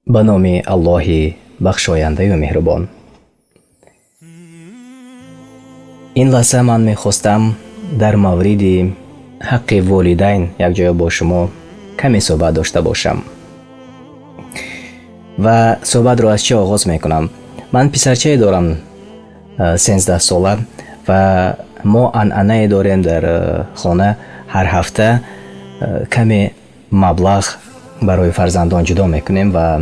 به نام الله بخشاینده و مهربان. این لحظه من میخواستم در مورد حق والدین یک جای با شما کمی صحبت داشته باشم و صحبت را از چه آغاز میکنم. من پسرچه دارم 13 ساله و ما عنعنه داریم در خانه هر هفته کمی مبلغ برای فرزندان جدا میکنیم و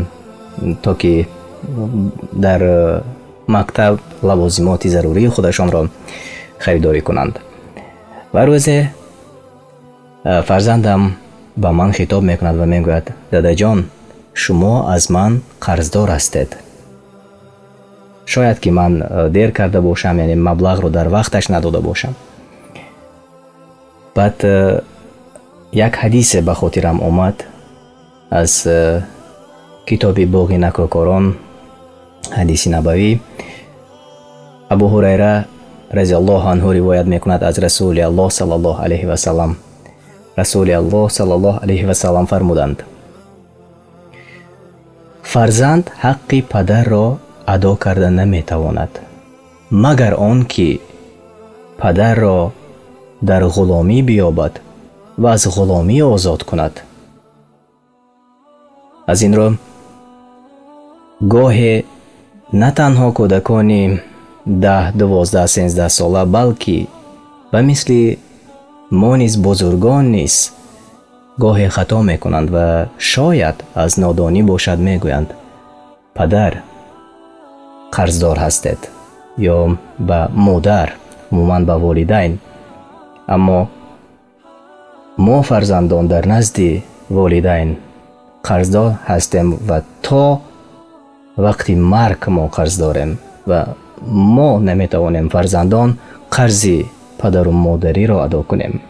تا که در مکتب لوازمات ضروری خودشان را خریداری کنند. و روز فرزندم با من خطاب میکند و میگوید دادا جان شما از من قرضدار هستید. شاید که من دیر کرده باشم، یعنی مبلغ رو در وقتش نداده باشم. بعد یک حدیث به خاطرم آمد از کتاب باغ نکوکاران، حدیث نبوی. ابو هریره رضی الله عنه روایت میکند از رسول الله صلی الله علیه و سلم. رسول الله صلی الله علیه و سلم فرمودند فرزند حق پدر را ادا کرده نمیتواند مگر آن که پدر را در غلامی بیابد و از غلامی آزاد کند. از این رو گاهی نه تنها کودکان 10 12 13 ساله بلکه به مثل ما نیز بزرگان نیز گاهی خطا میکنند و شاید از نادانی باشد میگویند پدر قرضدار هستید یا به مادر، عموما به والدین. اما ما فرزندان در نزد والدین قرضدار هستیم و تا وقتی مرگ ما قرض داریم و ما نمیتوانیم فرزندان قرض پدر و مادری را ادا کنیم.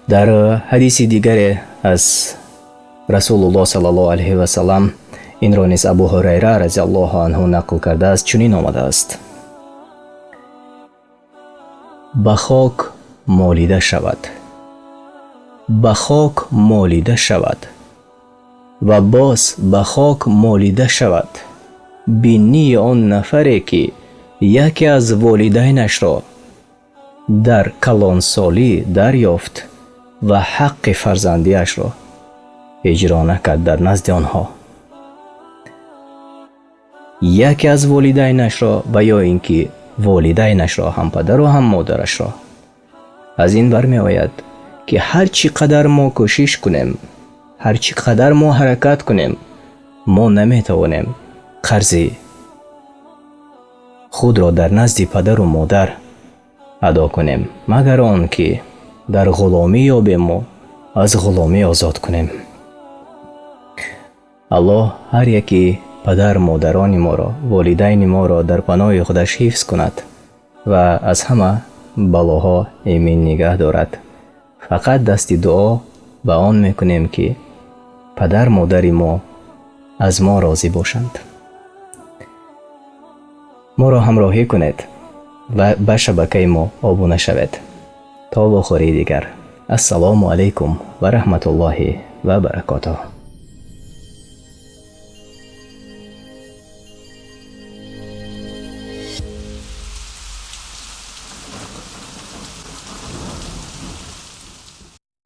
در حدیث دیگر از رسول الله صلی الله علیه و سلم این را نیز ابو هریره رضی الله عنه نقل کرده است. چنین آمده است به خاک مالیده شود، به خاک مالیده شود و باز به خاک مالیده شود بینی آن نفری که یکی از والدینش را در کلانسالی دریافت و حق فرزندیش را اجرا نکرد در نزد آنها. یکی از والدینش را و یا اینکه والدینش را، هم پدر و هم مادرش را. از این برمی آید که هر چی قدر ما کوشش کنیم، هر چی قدر ما حرکت کنیم، ما نمیتوانیم قرض خود را در نزد پدر و مادر ادا کنیم مگر آن که در غلامی یابیم و از غلامی آزاد کنیم. الله هر یکی پدر مادران ما را، والدین ما را در پناه خودش حفظ کند و از همه بلاها ایمن نگه دارد. فقط دست دعا به آن میکنیم که پدر مادر ما از ما راضی باشند. ما را همراهی کنید و به شبکه ما آبونه شوید. تا بخوری دیگر. السلام علیکم و رحمت الله و برکاته.